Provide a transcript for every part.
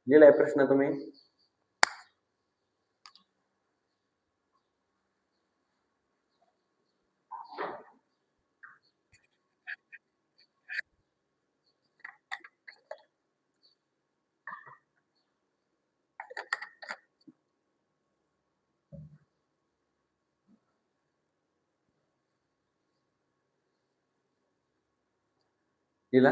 लिहिलाय प्रश्न तुम्ही? लिहिला?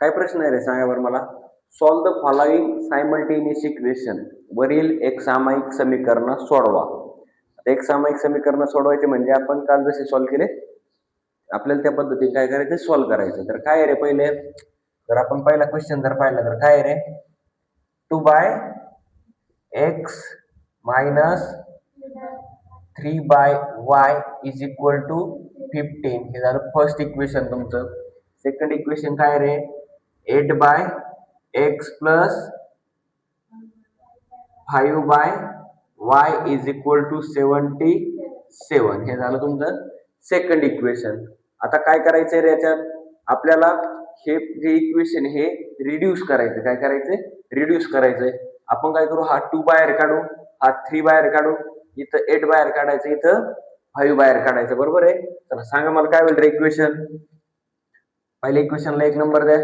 काय प्रश्न आहे रे, सांगा बरं मला. Solve the following simultaneous equation. वरील एक सामायिक समीकरण सोडवा. एक सामायिक समीकरण सोडवायचे म्हणजे आपण काल जसे सॉल्व केले आपल्याला त्या पद्धतीने काय करायचं, सॉल्व करायचं. तर काय रे पहिले, जर आपण पहिला क्वेश्चन जर पाहिला तर काय रे, 2/x minus 3/y is equal to 15. हे झालं फर्स्ट इक्वेशन तुमचं. सेकंड इक्वेशन काय रे, 8/x plus 5/y is equal to 77. हे झालं तुमचं सेकंड इक्वेशन. आता काय करायचंय रे याच्यात, आपल्याला हे जे इक्वेशन हे रिड्यूस करायचं. काय करायचंय, रिड्यूस करायचंय. आपण काय करू, हा 2 बाहेर काढू, हा 3 बाहेर काढू, इथं 8 बाहेर काढायचं, इथं 5 बाहेर काढायचं. बरोबर आहे. तर सांगा मला काय होईल रे इक्वेशन. पहिल्या इक्वेशनला 1 नंबर द्या,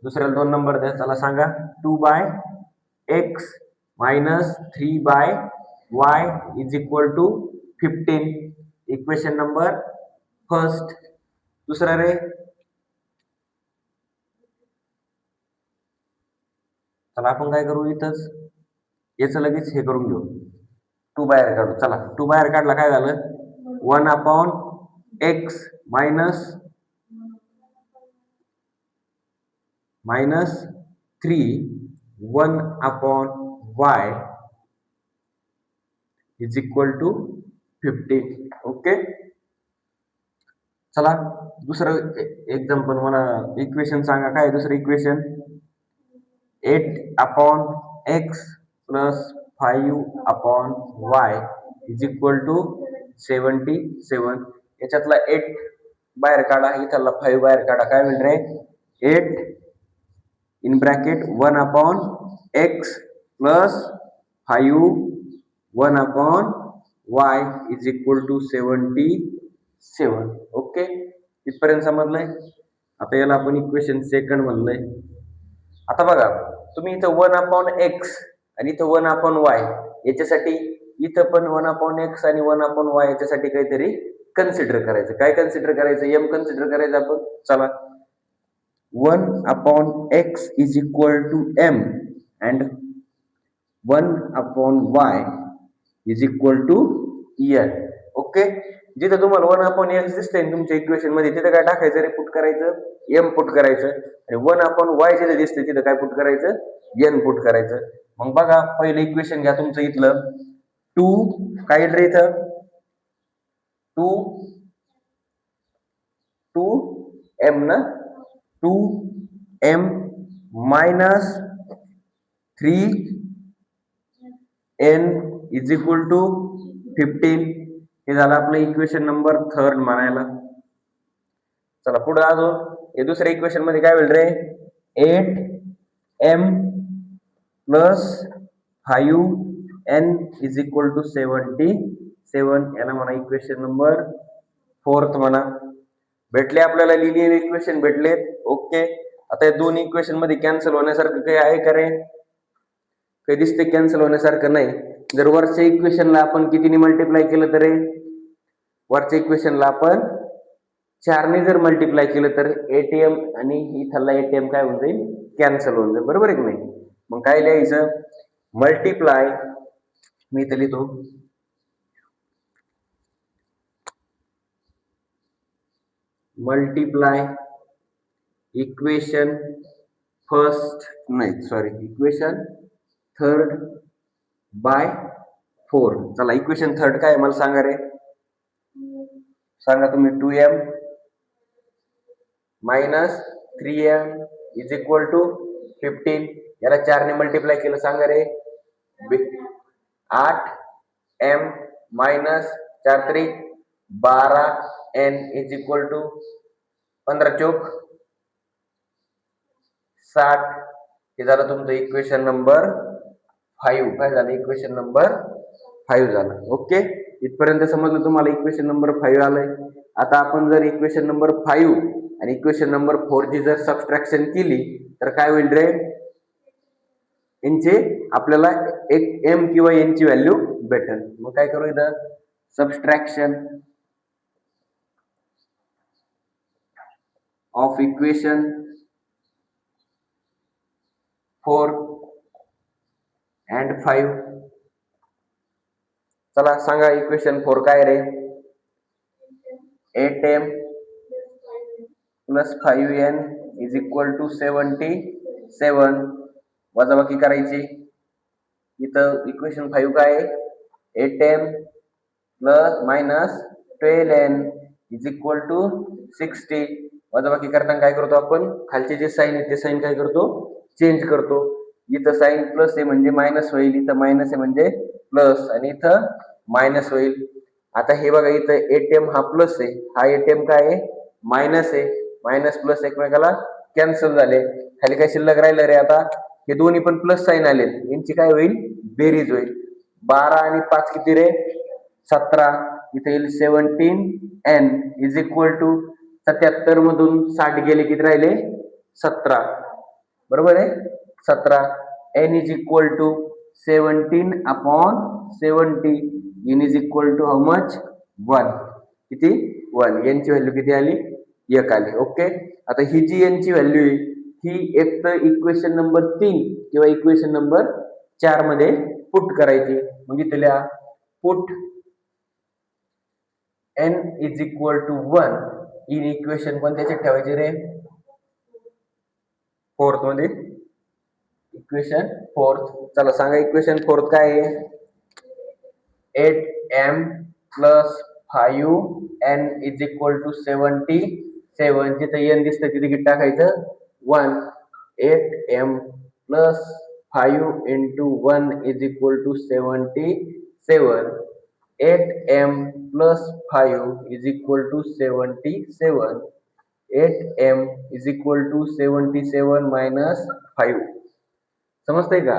दुसऱ्याला 2 नंबर द्या. चला सांगा, 2/x minus 3/y is equal to 15. Equation number first. दुसरा रे, चला आपण काय करू, इथंच याचं लगेच हे करून घेऊ, 2 बाहेर काढू. चला 2 बाहेर काढला, काय झालं, 1/x minus 3 1/y is equal to 15. Okay. चला दुसरं एक्झाम्पल मला इक्वेशन सांगा. काय दुसरं equation, 8/x plus 5/y is equal to 77. याच्यातला 8 बाहेर काढा, इथला 5 बाहेर काढा. काय मिळेल रे, 8 in bracket 1/x plus 5 1/y is equal to 77. Okay, इथपर्यंत समजलंय. आता याला आपण इक्वेशन सेकंड म्हणलंय. आता बघा तुम्ही इथं 1/x आणि इथं 1/y याच्यासाठी इथं पण 1/x आणि 1/y याच्यासाठी काहीतरी कन्सिडर करायचं. काय कन्सिडर करायचं, एम कन्सिडर करायचं आपण. चला, 1/x is equal to m and 1/y is equal to n. Okay. जिथं तुम्हाला 1/x दिसतंय तुमच्या इक्वेशन मध्ये, तिथं काय टाकायचं रे, पुट करायचं, m पुट करायचं. आणि 1/y जिथं दिसतंय तिथं काय पुट करायचं, n पुट करायचं. मग बघा पहिलं इक्वेशन घ्या तुमचं, इथलं 2 काय रे, इथं 2m ना, 2m minus 3n is equal to 15. हे झालं आपलं इक्वेशन नंबर थर्ड म्हणायला. चला पुढे अजून हे दुसऱ्या इक्वेशन मध्ये काय होईल रे, 8m plus 5n is equal to 77. याला म्हणा इक्वेशन नंबर फोर्थ म्हणा. भेटले आपल्याला लिनियर इक्वेशन भेटलेत. ओके. आता या दोन इक्वेशन मध्ये कॅन्सल होण्यासारखं काही आहे का रे, काही दिसते कॅन्सल होण्यासारखं नाही. जर वरच्या इक्वेशनला आपण कितीने मल्टिप्लाय केलं तर, वरच्या इक्वेशनला आपण 4 ने जर मल्टिप्लाय केलं तर एटीएम आणि इथला एटीएम काय होऊन जाईल, कॅन्सल होऊन जाईल. बरोबर आहे की नाही. मग काय लिहायचं, मल्टिप्लाय, मी इथं लिहितो मल्टिप्लाय इक्वेशन फर्स्ट, नाही सॉरी, इक्वेशन थर्ड बाय 4. चला इक्वेशन थर्ड काय मला सांगा रे, सांगा तुम्ही. 2m minus 3m is equal to 15. याला 4 ने मल्टिप्लाय केलं सांगा रे. 8m मायनस 4 त्रिक 12n इज इक्वल टू 15 चौक 60. हे झालं तुमचं इक्वेशन नंबर 5. काय झालं? इक्वेशन नंबर 5 झालं. ओके, इथपर्यंत समजलं तुम्हाला? इक्वेशन नंबर 5 आलंय. आता आपण जर इक्वेशन नंबर 5 आणि इक्वेशन नंबर 4 ची जर सबट्रॅक्शन केली तर काय होईल रे? यांचे आपल्याला एक m किंवा n ची व्हॅल्यू भेटेल. मग काय करू इथं? Subtraction of equation 4 and 5. चला सांगा इक्वेशन 4 काय रे? 8m plus 5n is equal to 77. वजाबाकी करायची. इथं इक्वेशन 5 काय आहे? 8m plus minus 12n is equal to 60. वजाबाकी करताना काय करतो आपण? खालचे जे साईन आहे ते साईन काय करतो? चेंज करतो. इथं साईन प्लस आहे म्हणजे मायनस होईल, इथं मायनस आहे म्हणजे प्लस, आणि इथं मायनस होईल. आता हे बघा, इथं 8m हा प्लस आहे, हा 8m काय आहे? मायनस आहे. मायनस प्लस एकमेकाला कॅन्सल झाले. खाली काय शिल्लक राहिलं रे? आता हे दोन्ही पण प्लस साईन आले, यांची काय होईल? बेरीज होईल. 12 आणि 5 किती रे? 17. इथे येईल 17n इज इक्वल टू 77 मधून 60 गेले किती राहिले? 17. बरोबर आहे? 17. n is equal to 17/70. n is equal to how much? 1. किती? 1. n ची व्हॅल्यू किती आली? 1 आली. ओके, आता ही जी n ची व्हॅल्यू आहे ही एक तर इक्वेशन नंबर 3 किंवा इक्वेशन नंबर 4 मध्ये पुट करायची. मग इथे लिहा put n is equal to 1 in equation पण त्याच्यात ठेवायचे रे 4th मध्ये. Equation 4th. चला सांगा इक्वेशन 4th काय आहे? 8m plus 5n is equal to 77. जिथं n दिसतं तिथे किती टाकायचं? 1. 8m plus 5 into 1 is equal to 77. 8m plus 5 is equal to 77. 8m is equal to 77 minus 5. समजतंय का?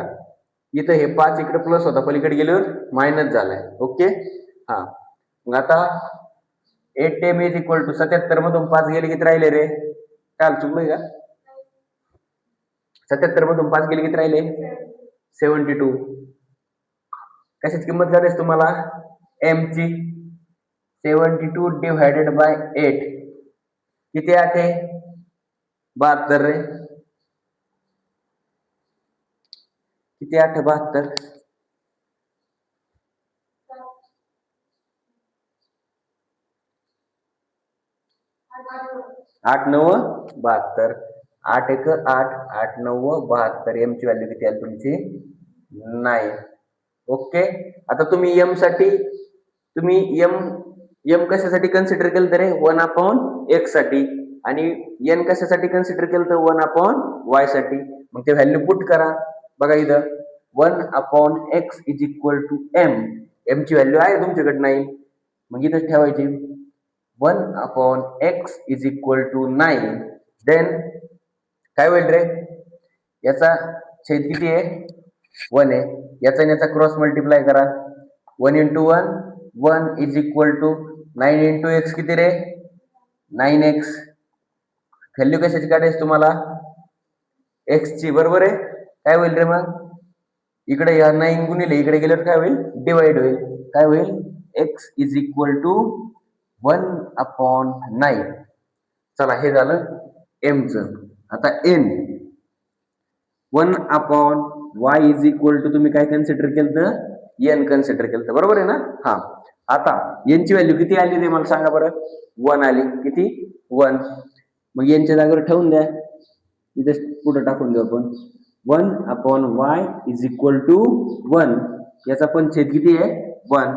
इथं हे 5 इकडे प्लस होता, पलीकडे गेल्यावर मायनस झालाय. ओके, हा. मग आता 8m is equal to 77 मधून 5 गेले किती राहिले रे? काल चुकलोय का? 77 मधून 5 गेले किती राहिले? 72. कशाची किंमत करायची तुम्हाला? m ची. 72 डिवायडेड बाय 8 किती आते? 72 रे. किती 8 72? 8 9 72. 8 1 8 8 9 72. m ची व्हॅल्यू किती आली तुमची? 9. ओके, आता तुम्ही m साठी तुम्ही m कशासाठी कन्सिडर केलं तर 1/x साठी, आणि n कशासाठी कन्सिडर केलं तर 1/y साठी. मग ते व्हॅल्यू पुट करा. बघा इथं 1/x is equal to m ची व्हॅल्यू आहे तुमच्याकडे 9. मग इथं ठेवायची 1/x is equal to 9. Then काय होईल रे? याचा छेद किती आहे? 1 आहे. याचा आणि याचा क्रॉस मल्टिप्लाय करा. 1 into 1 1 is equal to 9 into x किती रे? 9x. व्हॅल्यू कशाची काढायची तुम्हाला? x ची. बरोबर आहे? काय होईल रे मग? इकडे या 9 गुणिले इकडे गेल्यावर काय होईल? डिवाइड होईल. काय होईल? x is equal to 1/9. चला हे झालं m च. आता n 1/y is equal to तुम्ही काय कन्सिडर केलं तर? n कन्सिडर केलं तर. बरोबर आहे ना? हा. आता n ची व्हॅल्यू किती आली ते मला सांगा बरं? 1 आली. किती? 1. मग n च्या जागेवर ठेवून द्या. इथे पुढे टाकून देऊ आपण 1/y इज इक्वल टू 1. याचा पण छेद किती आहे? 1.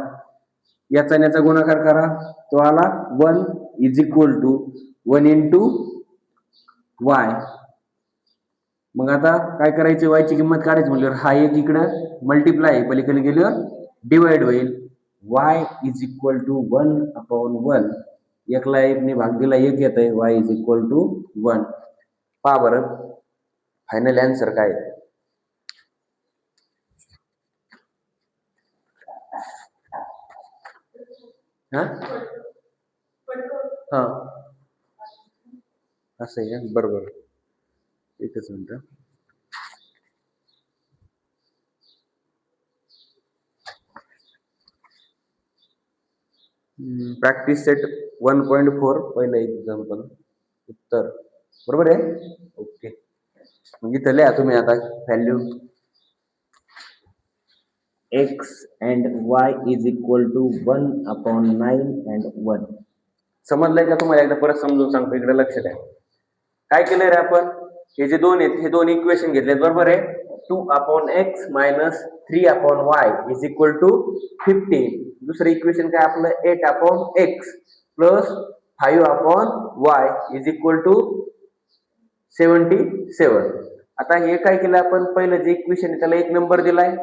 याचा आणि याचा गुणाकार करा. तो आला 1 is equal to 1 into y. मग आता काय करायचं, वायची किंमत काढायची म्हणल्यावर हा एक इकडं मल्टिप्लाय पलीकडे गेल्यावर डिवाइड होईल. Y is equal to 1/1. एकला एकने भाग दिला एक येत आहे, वाय इज इक्वल टू 1. पहा बरं फायनल आन्सर काय आहे. हा हा असं आहे का, बरोबर. एकच मिनिट. प्रॅक्टिस सेट 1.4 पहिलं एक्झाम्पल उत्तर बरोबर आहे. ओके, मग इथं लिहा तुम्ही आता value x and y is equal to 1/9 and 1. समजलंय का तुम्हाला? एकदा परत समजून सांगतो, इकडे लक्ष द्या. काय केलंय रे आपण, हे जे दोन आहेत हे दोन इक्वेशन घेतलेत बरोबर आहे. 2/x minus 3/y is equal to 15. दुसरं इक्वेशन काय आपलं 8/x plus 5/y is equal to 77. आता हे काय केलं आपण, पहिलं जे इक्वेशन आहे त्याला एक नंबर दिलाय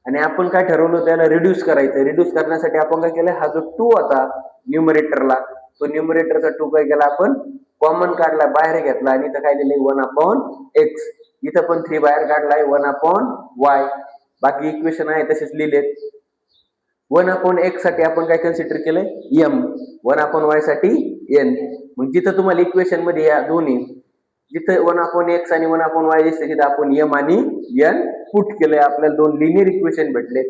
आणि आपण काय ठरवलं, त्याला रिड्यूस करायचं. रिड्यूस करण्यासाठी आपण काय केलं, हा जो 2 होता न्यूमरेटरला, तो न्यूमरेटरचा 2 काय केला आपण कॉमन काढला, बाहेर घेतला आणि इथं काय दिलंय 1/x. इथं पण 3 बाहेर काढलाय 1/y. बाकी इक्वेशन आहे तसेच लिहिलेत. 1/x साठी आपण काय कन्सिडर केलंय m, 1/y साठी n. मग जिथं तुम्हाला इक्वेशन मध्ये या दोन्ही जिथं 1/x आणि 1/y दिसते तिथं आपण m आणि n पुट केलंय. आपल्याला दोन लिनियर इक्वेशन भेटले.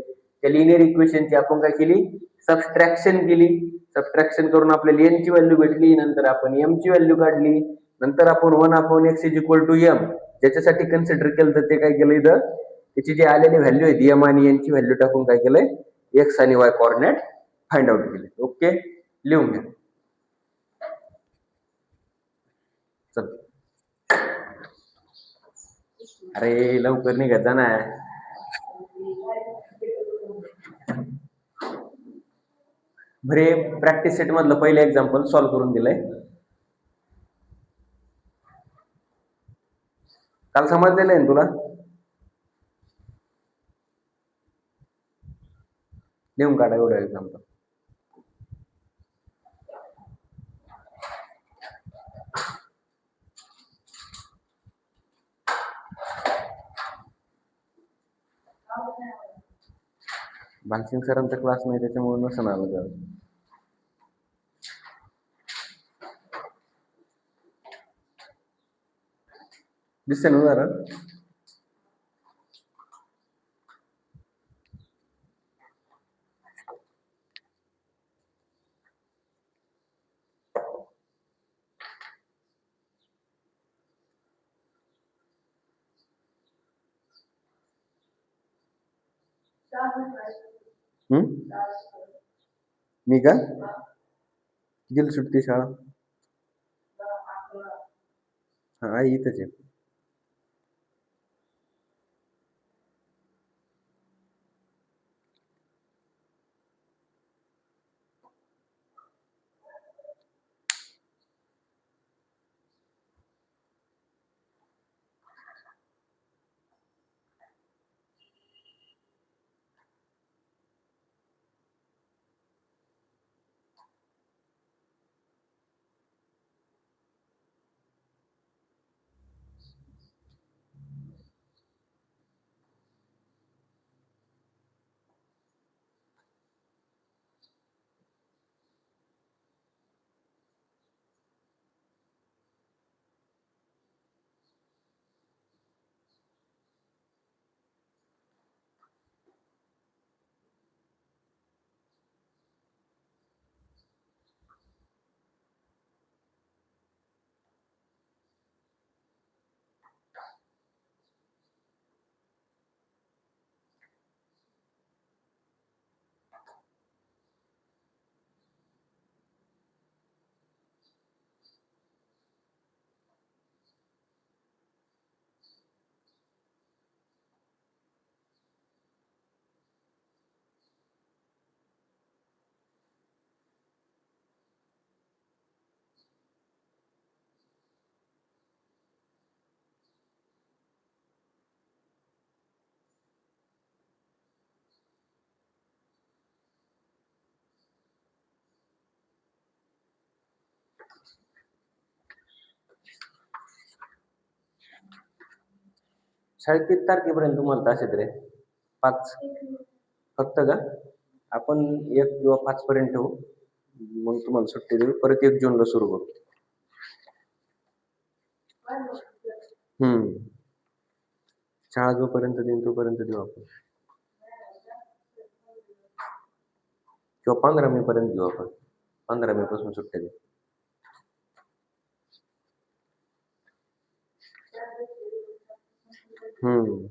त्या लिनियर इक्वेशनची आपण काय केली, सबट्रॅक्शन केली. सबट्रॅक्शन करून आपल्याला n ची व्हॅल्यू भेटली. नंतर आपण m ची व्हॅल्यू काढली. नंतर आपण 1/x is equal to m ज्याच्यासाठी कन्सिडर केलं तर ते काय केलं, इथं त्याची जी आलेली व्हॅल्यू आहे m आणि n ची व्हॅल्यू टाकून काय केलंय, x आणि y कोऑर्डिनेट फाइंड आउट केले. ओके, लिहून घ्या. चल अरे लवकर निघत जा ना. बरे प्रॅक्टिस सेट मधलं पहिलं एक्झाम्पल सॉल्व्ह करून दिलंय. काल समजलेलं आहे ना तुला? लिहून काढा एवढं एक्झाम्पल. भानसिंग सरांचा क्लास नाही त्याच्यामुळे नसून आलं त्याला. दिसते ना जरा. मी का गेली सुट्टी शाळा? हा इथंच आहे. शाळेत किती तारखेपर्यंत तुम्हाला तास आहेत रे? 5 फक्त का? आपण 1 किंवा 5 पर्यंत ठेवू. मग तुम्हाला सुट्टी देऊ. परत 1 जूनला सुरू करू. हं. शाळा जोपर्यंत देईन तोपर्यंत देऊ आपण. किंवा 15 मे पर्यंत घेऊ आपण. 15 मे पासून सुट्ट्या देऊ. हं.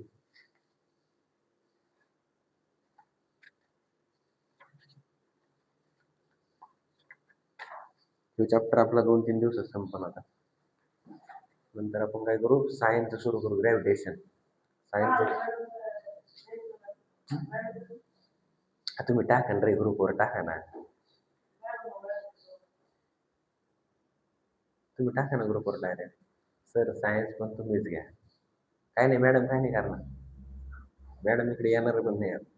तो चॅप्टर आपला 2-3 दिवसात संपल आता. नंतर आपण काय करू, सायन्सचं सुरू करू, ग्रॅव्हिटेशन. सायन्सचं तुम्ही टाका ना रे ग्रुपवर टाका ना. तुम्ही टाका ना ग्रुपवर डायरेक्ट. सर सायन्स पण तुम्हीच घ्या. काही नाही मॅडम काही नाही करणार. मॅडम इकडे येणार पण नाही आता.